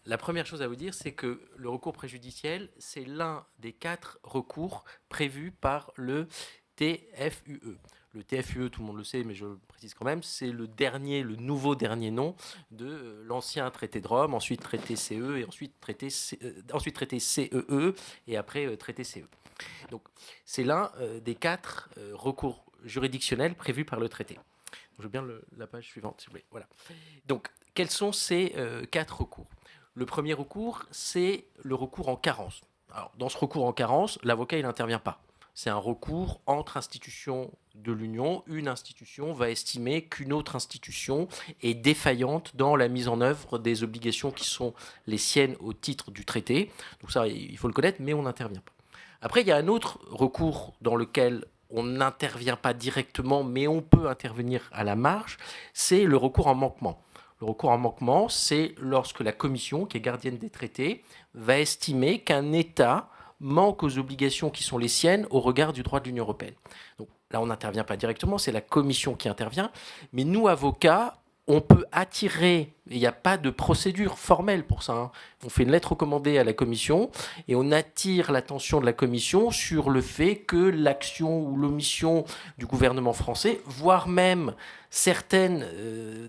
La première chose à vous dire, c'est que le recours préjudiciel, c'est l'un des 4 recours prévus par le TFUE. Le TFUE, tout le monde le sait, mais je le précise quand même, c'est le nouveau dernier nom de l'ancien traité de Rome, ensuite traité CE, et ensuite traité CEE, et après traité CE. Donc, c'est l'un des 4 recours juridictionnels prévus par le traité. Je veux bien la page suivante, s'il vous plaît. Voilà. Donc, quels sont ces 4 recours? Le premier recours, c'est le recours en carence. Alors, dans ce recours en carence, l'avocat, il n'intervient pas. C'est un recours entre institutions de l'Union. Une institution va estimer qu'une autre institution est défaillante dans la mise en œuvre des obligations qui sont les siennes au titre du traité. Donc ça, il faut le connaître, mais on n'intervient pas. Après, il y a un autre recours dans lequel on n'intervient pas directement, mais on peut intervenir à la marge, c'est le recours en manquement. Le recours en manquement, c'est lorsque la Commission, qui est gardienne des traités, va estimer qu'un État manque aux obligations qui sont les siennes au regard du droit de l'Union européenne. Donc là, on n'intervient pas directement, c'est la Commission qui intervient, mais nous, avocats, on peut attirer, il n'y a pas de procédure formelle pour ça, hein. On fait une lettre recommandée à la Commission et on attire l'attention de la Commission sur le fait que l'action ou l'omission du gouvernement français, voire même certaines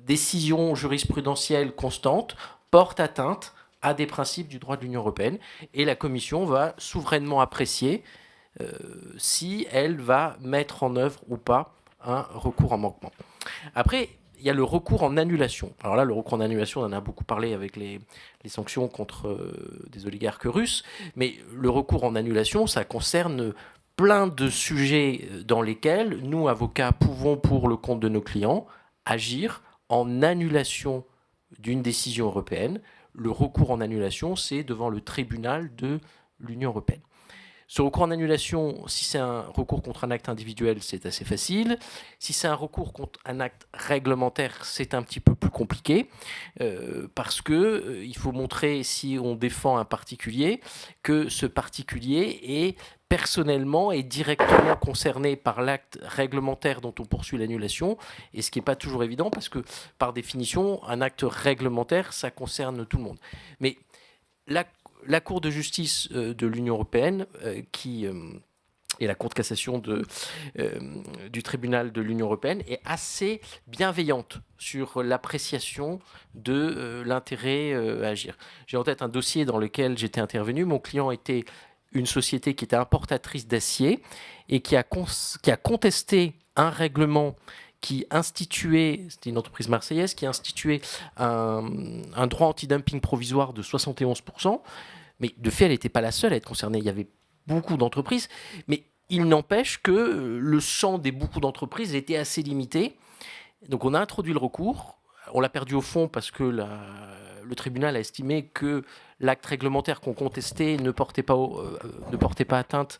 décisions jurisprudentielles constantes, portent atteinte à des principes du droit de l'Union européenne. Et la Commission va souverainement apprécier si elle va mettre en œuvre ou pas un recours en manquement. Après, il y a le recours en annulation. Alors là, le recours en annulation, on en a beaucoup parlé avec les sanctions contre des oligarques russes, mais le recours en annulation, ça concerne plein de sujets dans lesquels nous, avocats, pouvons, pour le compte de nos clients, agir en annulation d'une décision européenne. Le recours en annulation, c'est devant le tribunal de l'Union européenne. Ce recours en annulation, si c'est un recours contre un acte individuel, c'est assez facile. Si c'est un recours contre un acte réglementaire, c'est un petit peu plus compliqué parce que il faut montrer, si on défend un particulier, que ce particulier est personnellement et directement concerné par l'acte réglementaire dont on poursuit l'annulation, et ce qui n'est pas toujours évident parce que, par définition, un acte réglementaire, ça concerne tout le monde. Mais la Cour de justice de l'Union européenne, et la Cour de cassation du tribunal de l'Union européenne, est assez bienveillante sur l'appréciation de l'intérêt à agir. J'ai en tête un dossier dans lequel j'étais intervenu. Mon client était une société qui était importatrice d'acier et qui a contesté un règlement qui instituait, c'était une entreprise marseillaise, qui instituait un droit anti-dumping provisoire de 71%. Mais de fait, elle n'était pas la seule à être concernée. Il y avait beaucoup d'entreprises, mais il n'empêche que le champ des beaucoup d'entreprises était assez limité. Donc on a introduit le recours. On l'a perdu au fond parce que le tribunal a estimé que l'acte réglementaire qu'on contestait ne portait pas atteinte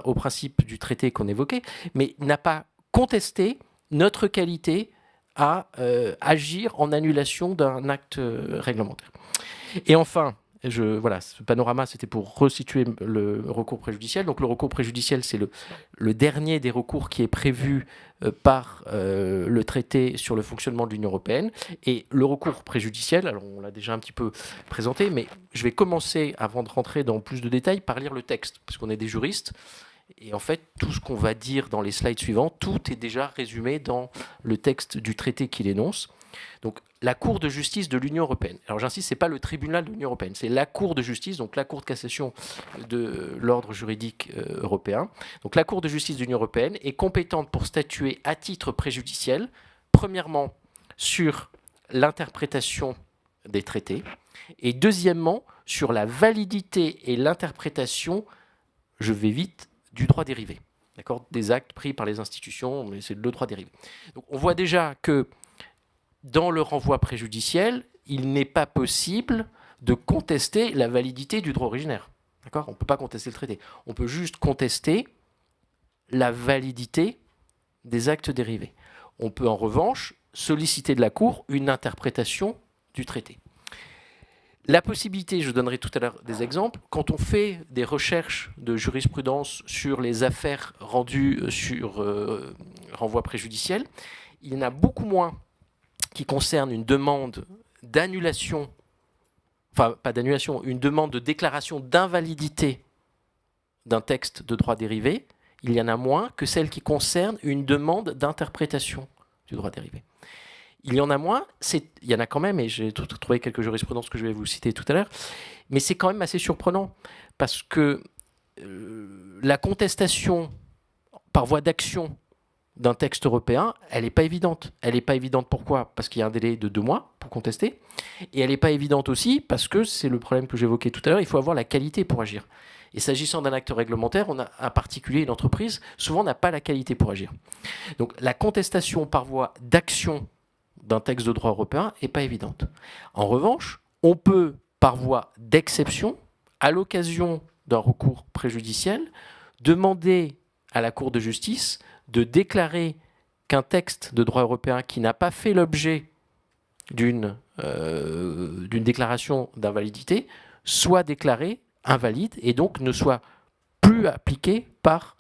aux principes du traité qu'on évoquait, mais n'a pas contesté notre qualité à agir en annulation d'un acte réglementaire. Et enfin, voilà, ce panorama, c'était pour resituer le recours préjudiciel. Donc le recours préjudiciel, c'est le dernier des recours qui est prévu par le traité sur le fonctionnement de l'Union européenne. Et le recours préjudiciel, alors on l'a déjà un petit peu présenté, mais je vais commencer, avant de rentrer dans plus de détails, par lire le texte, parce qu'on est des juristes. Et en fait, tout ce qu'on va dire dans les slides suivants, tout est déjà résumé dans le texte du traité qu'il énonce. Donc, la Cour de justice de l'Union européenne. Alors, j'insiste, ce n'est pas le tribunal de l'Union européenne, c'est la Cour de justice, donc la Cour de cassation de l'ordre juridique européen. Donc, la Cour de justice de l'Union européenne est compétente pour statuer à titre préjudiciel, premièrement, sur l'interprétation des traités, et deuxièmement, sur la validité et l'interprétation, je vais vite, du droit dérivé. D'accord ? Des actes pris par les institutions, mais c'est le droit dérivé. Donc, on voit déjà que dans le renvoi préjudiciel, il n'est pas possible de contester la validité du droit originaire. D'accord ? On ne peut pas contester le traité. On peut juste contester la validité des actes dérivés. On peut en revanche solliciter de la Cour une interprétation du traité. La possibilité, je donnerai tout à l'heure des exemples, quand on fait des recherches de jurisprudence sur les affaires rendues sur renvoi préjudiciel, il y en a beaucoup moins qui concerne une demande d'annulation enfin pas d'annulation, une demande de déclaration d'invalidité d'un texte de droit dérivé, il y en a moins que celle qui concerne une demande d'interprétation du droit dérivé. Il y en a moins, il y en a quand même, et j'ai trouvé quelques jurisprudences que je vais vous citer tout à l'heure, mais c'est quand même assez surprenant, parce que la contestation par voie d'action d'un texte européen, elle n'est pas évidente. Elle n'est pas évidente pourquoi ? Parce qu'il y a un délai de 2 mois pour contester, et elle n'est pas évidente aussi parce que, c'est le problème que j'évoquais tout à l'heure, il faut avoir la qualité pour agir. Et s'agissant d'un acte réglementaire, on a un particulier, une entreprise, souvent n'a pas la qualité pour agir. Donc la contestation par voie d'action d'un texte de droit européen n'est pas évidente. En revanche, on peut, par voie d'exception, à l'occasion d'un recours préjudiciel, demander à la Cour de justice de déclarer qu'un texte de droit européen qui n'a pas fait l'objet d'une déclaration d'invalidité soit déclaré invalide et donc ne soit plus appliqué par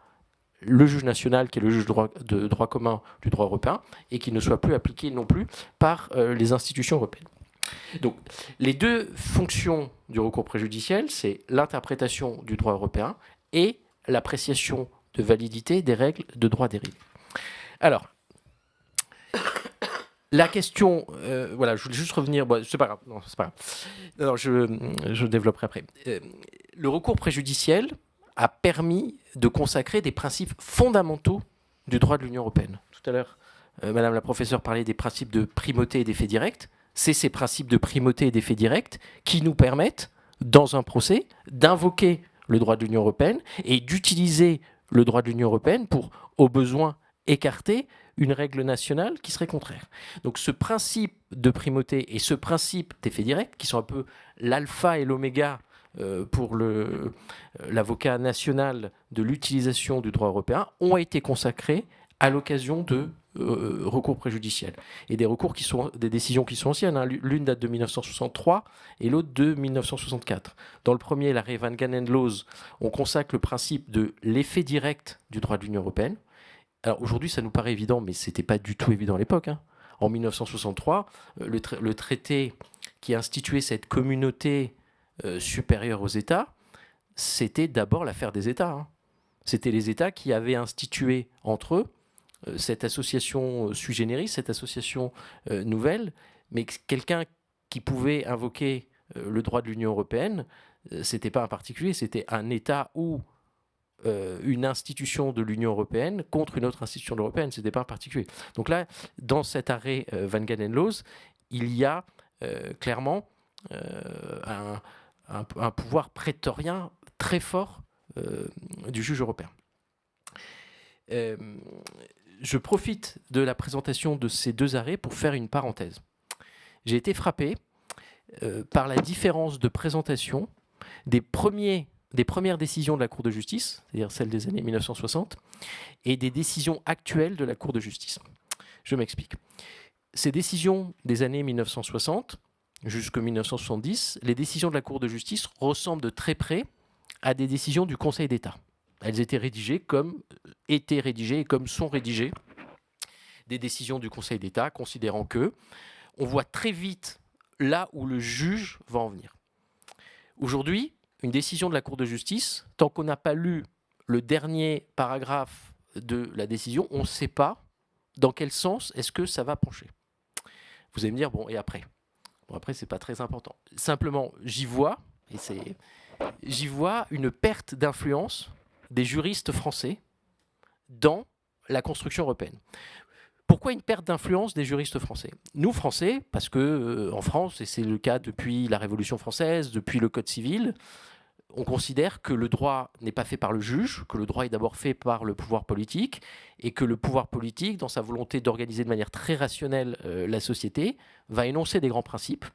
le juge national, qui est le juge de droit commun du droit européen, et qui ne soit plus appliqué non plus par les institutions européennes. Donc, les deux fonctions du recours préjudiciel, c'est l'interprétation du droit européen et l'appréciation de validité des règles de droit dérivé. Alors, la question, voilà, je voulais juste revenir, bon, c'est pas grave, non, c'est pas grave. Non, je développerai après. Le recours préjudiciel a permis de consacrer des principes fondamentaux du droit de l'Union européenne. Tout à l'heure, Madame la professeure parlait des principes de primauté et d'effet direct. C'est ces principes de primauté et d'effet direct qui nous permettent, dans un procès, d'invoquer le droit de l'Union européenne et d'utiliser le droit de l'Union européenne pour, au besoin, écarter une règle nationale qui serait contraire. Donc ce principe de primauté et ce principe d'effet direct, qui sont un peu l'alpha et l'oméga pour l'avocat national de l'utilisation du droit européen, ont été consacrés à l'occasion de recours préjudiciels. Et des recours qui sont des décisions qui sont anciennes. Hein. L'une date de 1963 et l'autre de 1964. Dans le premier, l'arrêt Van Gangen-Loos, on consacre le principe de l'effet direct du droit de l'Union européenne. Alors aujourd'hui, ça nous paraît évident, mais ce n'était pas du tout évident à l'époque. Hein. En 1963, le traité qui instituait cette communauté supérieure aux États, c'était d'abord l'affaire des États. Hein. C'était les États qui avaient institué entre eux cette association sui generis, cette association nouvelle, mais quelqu'un qui pouvait invoquer le droit de l'Union européenne, c'était pas un particulier, c'était un État ou une institution de l'Union européenne contre une autre institution européenne, c'était pas un particulier. Donc là, dans cet arrêt Van Gangen-Loos, il y a clairement un pouvoir prétorien très fort du juge européen. Je profite de la présentation de ces deux arrêts pour faire une parenthèse. J'ai été frappé par la différence de présentation des premières décisions de la Cour de justice, c'est-à-dire celles des années 1960, et des décisions actuelles de la Cour de justice. Je m'explique. Ces décisions des années 1960 jusqu'en 1970, les décisions de la Cour de justice ressemblent de très près à des décisions du Conseil d'État. Elles étaient rédigées et comme sont rédigées des décisions du Conseil d'État, considérant que on voit très vite là où le juge va en venir. Aujourd'hui, une décision de la Cour de justice, tant qu'on n'a pas lu le dernier paragraphe de la décision, on ne sait pas dans quel sens est-ce que ça va pencher. Vous allez me dire, bon, et après ? Bon, après, ce n'est pas très important. Simplement, j'y vois une perte d'influence des juristes français dans la construction européenne. Pourquoi une perte d'influence des juristes français ? Nous, Français, parce que en France, et c'est le cas depuis la Révolution française, depuis le Code civil, on considère que le droit n'est pas fait par le juge, que le droit est d'abord fait par le pouvoir politique, et que le pouvoir politique, dans sa volonté d'organiser de manière très rationnelle la société, va énoncer des grands principes,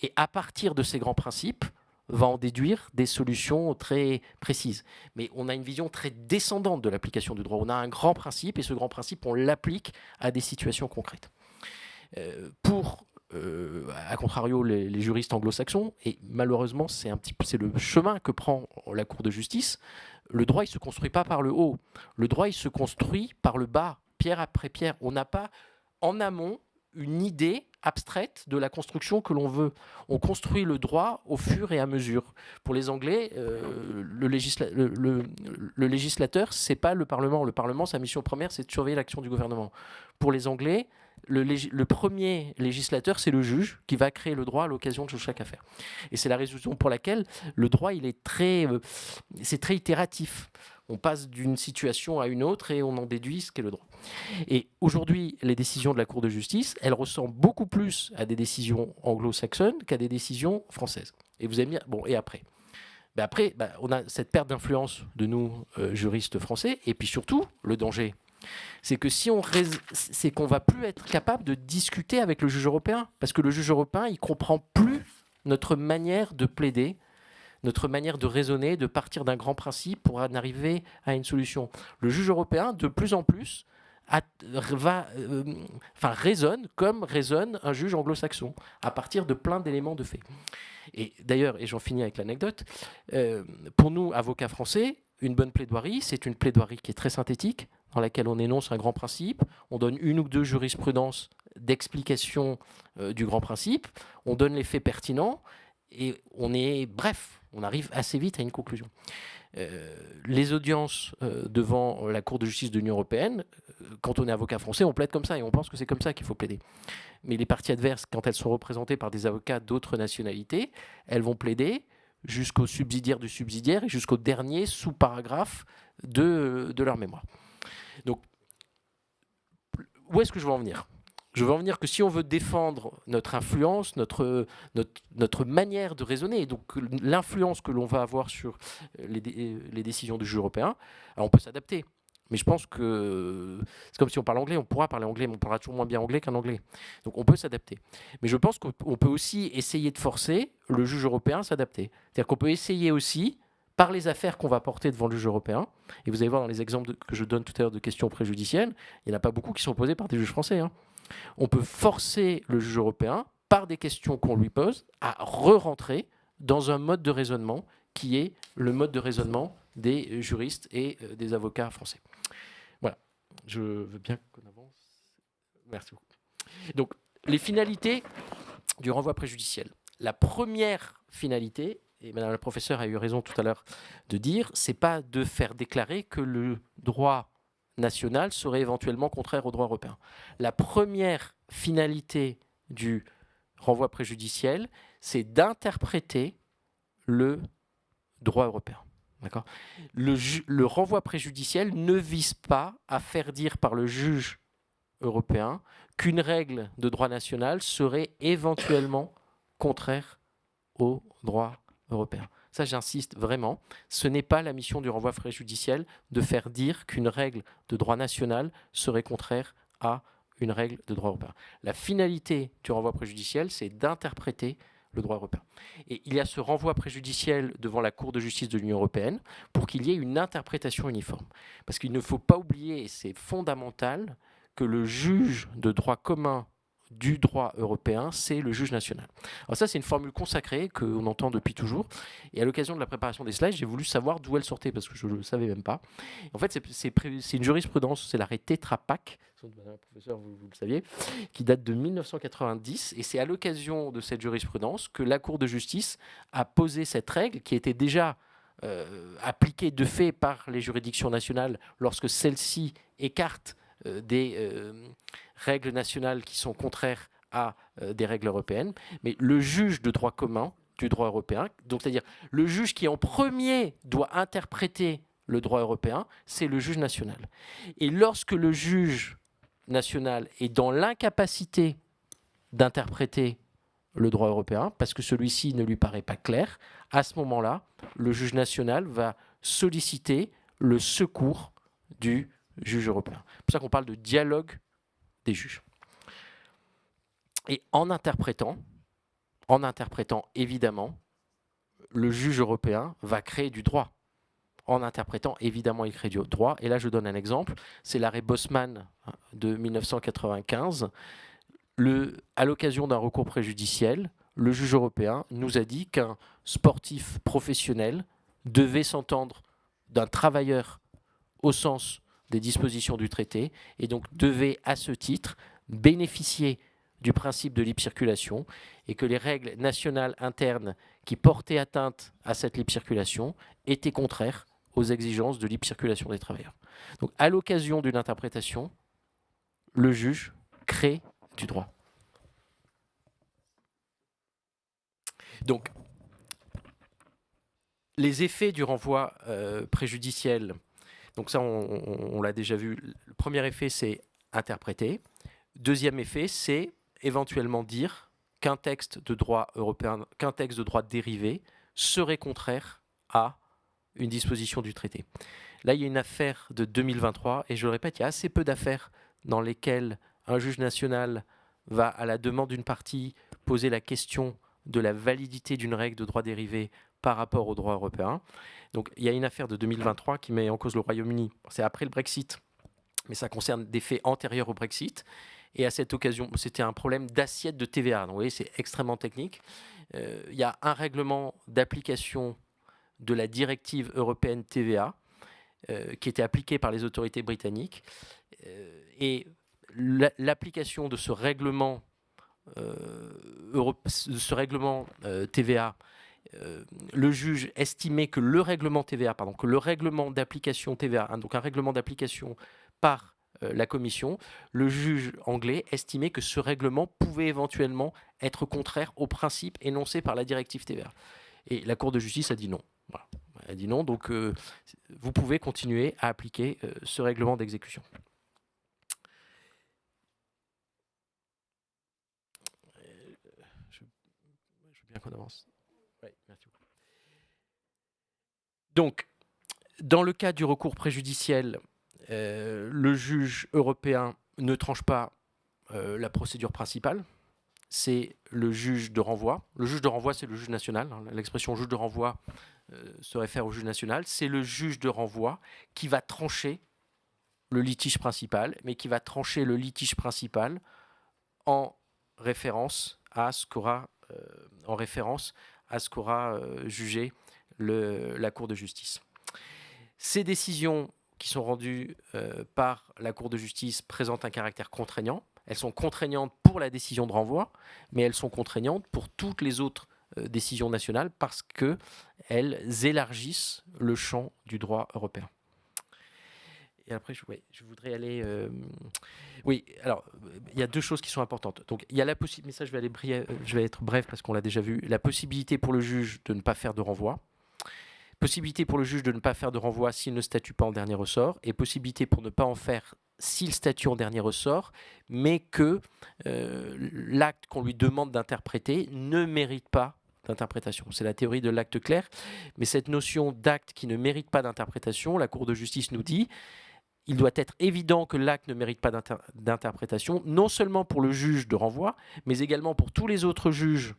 et à partir de ces grands principes, va en déduire des solutions très précises. Mais on a une vision très descendante de l'application du droit. On a un grand principe, et ce grand principe, on l'applique à des situations concrètes. À contrario, les juristes anglo-saxons, et malheureusement, c'est le chemin que prend la Cour de justice, le droit, il ne se construit pas par le haut. Le droit, il se construit par le bas, pierre après pierre. On n'a pas, en amont, une idée abstraite de la construction que l'on veut. On construit le droit au fur et à mesure. Pour les Anglais, le législateur, c'est pas le Parlement. Le Parlement, sa mission première, c'est de surveiller l'action du gouvernement. Pour les Anglais, le premier législateur, c'est le juge qui va créer le droit à l'occasion de chaque affaire. Et c'est la raison pour laquelle le droit, c'est très itératif. On passe d'une situation à une autre et on en déduit ce qu'est le droit. Et aujourd'hui, les décisions de la Cour de justice, elles ressemblent beaucoup plus à des décisions anglo-saxonnes qu'à des décisions françaises. Et vous allez me dire, bon, et après on a cette perte d'influence de nous, juristes français, et puis surtout, le danger, c'est que c'est qu'on va plus être capable de discuter avec le juge européen, parce que le juge européen, il comprend plus notre manière de plaider, notre manière de raisonner, de partir d'un grand principe pour en arriver à une solution. Le juge européen, de plus en plus, raisonne comme raisonne un juge anglo-saxon, à partir de plein d'éléments de fait. Et d'ailleurs, et j'en finis avec l'anecdote, pour nous, avocats français, une bonne plaidoirie, c'est une plaidoirie qui est très synthétique, dans laquelle on énonce un grand principe, on donne une ou deux jurisprudences d'explication du grand principe, on donne les faits pertinents, et on arrive assez vite à une conclusion. Les audiences devant la Cour de justice de l'Union européenne, quand on est avocat français, on plaide comme ça et on pense que c'est comme ça qu'il faut plaider. Mais les parties adverses, quand elles sont représentées par des avocats d'autres nationalités, elles vont plaider jusqu'au subsidiaire du subsidiaire et jusqu'au dernier sous-paragraphe de leur mémoire. Donc, où est-ce que je veux en venir ? Je veux en venir que si on veut défendre notre influence, notre manière de raisonner, et donc l'influence que l'on va avoir sur les décisions du juge européen, on peut s'adapter. Mais je pense que c'est comme si on parle anglais, on pourra parler anglais, mais on parlera toujours moins bien anglais qu'un anglais. Donc on peut s'adapter. Mais je pense qu'on peut aussi essayer de forcer le juge européen à s'adapter. C'est-à-dire qu'on peut essayer aussi, par les affaires qu'on va porter devant le juge européen, et vous allez voir dans les exemples que je donne tout à l'heure de questions préjudicielles, il n'y en a pas beaucoup qui sont posées par des juges français, hein. On peut forcer le juge européen, par des questions qu'on lui pose, à re-rentrer dans un mode de raisonnement qui est le mode de raisonnement des juristes et des avocats français. Voilà, je veux bien qu'on avance. Merci beaucoup. Donc, les finalités du renvoi préjudiciel. La première finalité, et Madame la professeure a eu raison tout à l'heure de dire, c'est pas de faire déclarer que le droit national serait éventuellement contraire au droit européen. La première finalité du renvoi préjudiciel, c'est d'interpréter le droit européen. D'accord ? Le renvoi préjudiciel ne vise pas à faire dire par le juge européen qu'une règle de droit national serait éventuellement contraire au droit européen. Ça, j'insiste vraiment, ce n'est pas la mission du renvoi préjudiciel de faire dire qu'une règle de droit national serait contraire à une règle de droit européen. La finalité du renvoi préjudiciel, c'est d'interpréter le droit européen. Et il y a ce renvoi préjudiciel devant la Cour de justice de l'Union européenne pour qu'il y ait une interprétation uniforme. Parce qu'il ne faut pas oublier, et c'est fondamental, que le juge de droit commun du droit européen, c'est le juge national. Alors ça, c'est une formule consacrée qu'on entend depuis toujours. Et à l'occasion de la préparation des slides, j'ai voulu savoir d'où elle sortait, parce que je ne le savais même pas. En fait, c'est une jurisprudence, c'est l'arrêt Tetra Pak, professeur, vous le saviez, qui date de 1990. Et c'est à l'occasion de cette jurisprudence que la Cour de justice a posé cette règle qui était déjà appliquée de fait par les juridictions nationales lorsque celles-ci écartent des règles nationales qui sont contraires à des règles européennes, mais le juge de droit commun du droit européen, donc c'est-à-dire le juge qui en premier doit interpréter le droit européen, c'est le juge national. Et lorsque le juge national est dans l'incapacité d'interpréter le droit européen, parce que celui-ci ne lui paraît pas clair, à ce moment-là, le juge national va solliciter le secours du juge européen. C'est pour ça qu'on parle de dialogue des juges. Et en interprétant évidemment, le juge européen va créer du droit. En interprétant, évidemment, il crée du droit. Et là, je donne un exemple. C'est l'arrêt Bosman de 1995. À l'occasion d'un recours préjudiciel, le juge européen nous a dit qu'un sportif professionnel devait s'entendre d'un travailleur au sens des dispositions du traité et donc devait à ce titre bénéficier du principe de libre circulation et que les règles nationales internes qui portaient atteinte à cette libre circulation étaient contraires aux exigences de libre circulation des travailleurs. Donc, à l'occasion d'une interprétation, le juge crée du droit. Donc, les effets du renvoi préjudiciel, donc ça, on l'a déjà vu. Le premier effet, c'est interpréter. Deuxième effet, c'est éventuellement dire qu'un texte de droit européen, qu'un texte de droit dérivé serait contraire à une disposition du traité. Là, il y a une affaire de 2023, et je le répète, il y a assez peu d'affaires dans lesquelles un juge national va, à la demande d'une partie, poser la question de la validité d'une règle de droit dérivé par rapport au droit européen. Donc, il y a une affaire de 2023 qui met en cause le Royaume-Uni. C'est après le Brexit, mais ça concerne des faits antérieurs au Brexit. Et à cette occasion, c'était un problème d'assiette de TVA. Donc, vous voyez, c'est extrêmement technique. Il y a un règlement d'application de la directive européenne TVA qui était appliquée par les autorités britanniques. Et l'application de ce règlement, TVA, le juge estimait que le règlement TVA, que le règlement d'application TVA, donc un règlement d'application par la Commission, le juge anglais estimait que ce règlement pouvait éventuellement être contraire aux principes énoncés par la directive TVA. Et la Cour de justice a dit non. Voilà. Elle a dit non, donc vous pouvez continuer à appliquer ce règlement d'exécution. Je veux bien qu'on avance. Oui, merci beaucoup. Donc, dans le cas du recours préjudiciel, le juge européen ne tranche pas la procédure principale, c'est le juge de renvoi. Le juge de renvoi, c'est le juge national. L'expression juge de renvoi se réfère au juge national. C'est le juge de renvoi qui va trancher le litige principal, mais qui va trancher le litige principal en référence à ce qu'aura jugé la Cour de justice. Ces décisions qui sont rendues par la Cour de justice présentent un caractère contraignant. Elles sont contraignantes pour la décision de renvoi, mais elles sont contraignantes pour toutes les autres décisions nationales parce qu'elles élargissent le champ du droit européen. Et après, je voudrais aller... Oui, alors, il y a deux choses qui sont importantes. Donc, il y a la possibilité, mais ça, je vais être bref parce qu'on l'a déjà vu, la possibilité pour le juge de ne pas faire de renvoi, possibilité pour le juge de ne pas faire de renvoi s'il ne statue pas en dernier ressort, et possibilité pour ne pas en faire s'il statue en dernier ressort, mais que l'acte qu'on lui demande d'interpréter ne mérite pas d'interprétation. C'est la théorie de l'acte clair, mais cette notion d'acte qui ne mérite pas d'interprétation, la Cour de justice nous dit, il doit être évident que l'acte ne mérite pas d'interprétation, non seulement pour le juge de renvoi, mais également pour tous les autres juges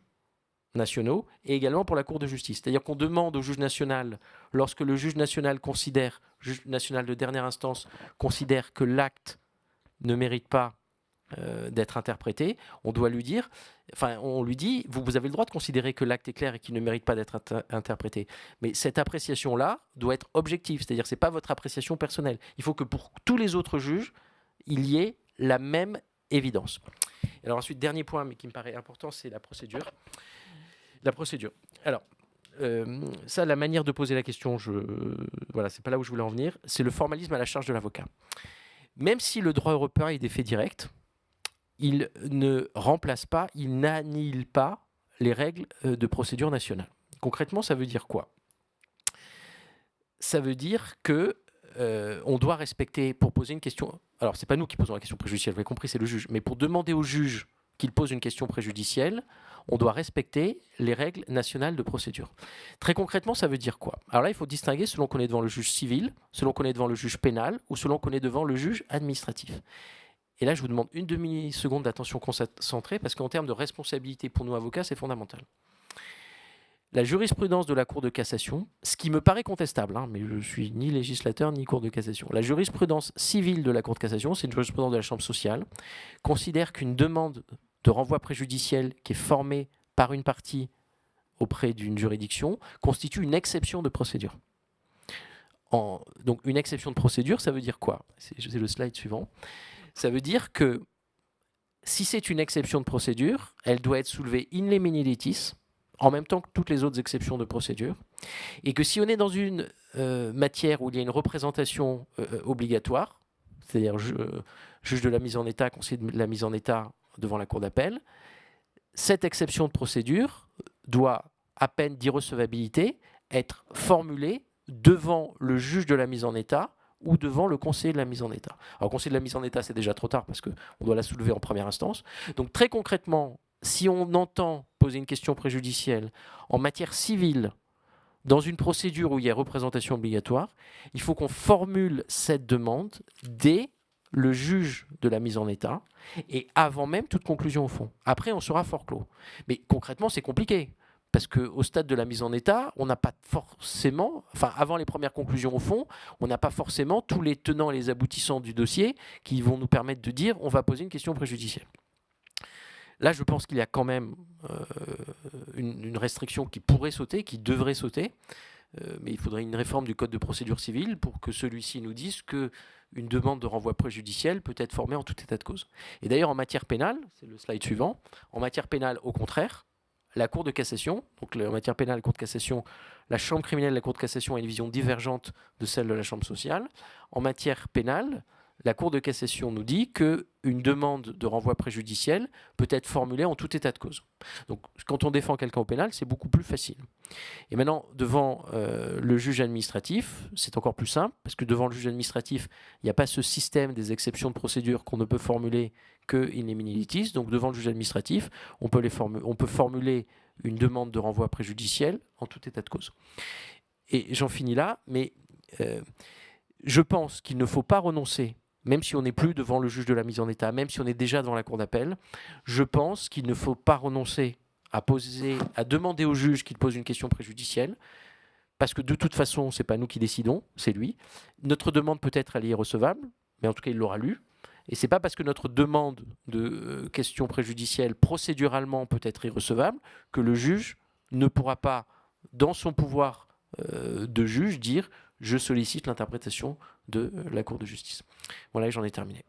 nationaux et également pour la Cour de justice. C'est-à-dire qu'on demande au juge national, lorsque le juge national de dernière instance considère que l'acte ne mérite pas d'être interprété, on lui dit, vous avez le droit de considérer que l'acte est clair et qu'il ne mérite pas d'être interprété. Mais cette appréciation-là doit être objective, c'est-à-dire que ce n'est pas votre appréciation personnelle. Il faut que pour tous les autres juges, il y ait la même évidence. Alors ensuite, dernier point, mais qui me paraît important, c'est la procédure. La procédure. Alors, ça, la manière de poser la question, c'est pas là où je voulais en venir, c'est le formalisme à la charge de l'avocat. Même si le droit européen est d'effet direct, il ne remplace pas, il n'annihile pas les règles de procédure nationale. Concrètement, ça veut dire quoi? Ça veut dire que on doit respecter, pour poser une question... Alors, c'est pas nous qui posons la question préjudicielle, vous avez compris, c'est le juge. Mais pour demander au juge qu'il pose une question préjudicielle, on doit respecter les règles nationales de procédure. Très concrètement, ça veut dire quoi? Alors là, il faut distinguer selon qu'on est devant le juge civil, selon qu'on est devant le juge pénal ou selon qu'on est devant le juge administratif. Et là, je vous demande une demi-seconde d'attention concentrée parce qu'en termes de responsabilité pour nous avocats, c'est fondamental. La jurisprudence de la Cour de cassation, ce qui me paraît contestable, mais je ne suis ni législateur ni Cour de cassation, la jurisprudence civile de la Cour de cassation, c'est une jurisprudence de la Chambre sociale, considère qu'une demande de renvoi préjudiciel qui est formée par une partie auprès d'une juridiction constitue une exception de procédure. Donc une exception de procédure, ça veut dire quoi? C'est le slide suivant. Ça veut dire que si c'est une exception de procédure, elle doit être soulevée in limine litis, en même temps que toutes les autres exceptions de procédure, et que si on est dans une matière où il y a une représentation obligatoire, c'est-à-dire juge de la mise en état, conseiller de la mise en état devant la cour d'appel, cette exception de procédure doit, à peine d'irrecevabilité, être formulée devant le juge de la mise en état ou devant le conseiller de la mise en état. Alors, le conseiller de la mise en état, c'est déjà trop tard parce qu'on doit la soulever en première instance. Donc, très concrètement, si on entend poser une question préjudicielle en matière civile, dans une procédure où il y a représentation obligatoire, il faut qu'on formule cette demande dès le juge de la mise en état et avant même toute conclusion au fond. Après, on sera forclos. Mais concrètement, c'est compliqué. Parce qu'au stade de la mise en état, on n'a pas forcément, enfin avant les premières conclusions au fond, on n'a pas forcément tous les tenants et les aboutissants du dossier qui vont nous permettre de dire on va poser une question préjudicielle. Là, je pense qu'il y a quand même une restriction qui pourrait sauter, qui devrait sauter, mais il faudrait une réforme du Code de procédure civile pour que celui-ci nous dise qu'une demande de renvoi préjudiciel peut être formée en tout état de cause. Et d'ailleurs, en matière pénale, c'est le slide suivant, en matière pénale, au contraire, la Cour de cassation, donc en matière pénale, la Cour de cassation, la Chambre criminelle de la Cour de cassation a une vision divergente de celle de la Chambre sociale. En matière pénale, la Cour de cassation nous dit qu'une demande de renvoi préjudiciel peut être formulée en tout état de cause. Donc quand on défend quelqu'un au pénal, c'est beaucoup plus facile. Et maintenant, devant le juge administratif, c'est encore plus simple, parce que devant le juge administratif, il n'y a pas ce système des exceptions de procédure qu'on ne peut formuler que in limine litis. Donc devant le juge administratif, on peut formuler une demande de renvoi préjudiciel en tout état de cause. Et j'en finis là, mais je pense qu'il ne faut pas renoncer, même si on n'est plus devant le juge de la mise en état, même si on est déjà devant la cour d'appel, je pense qu'il ne faut pas renoncer à demander au juge qu'il pose une question préjudicielle, parce que de toute façon, ce n'est pas nous qui décidons, c'est lui. Notre demande peut-être elle est irrecevable, mais en tout cas, il l'aura lue. Et ce n'est pas parce que notre demande de question préjudicielle procéduralement peut être irrecevable que le juge ne pourra pas, dans son pouvoir de juge, dire « je sollicite l'interprétation de la Cour de justice ». Voilà, j'en ai terminé.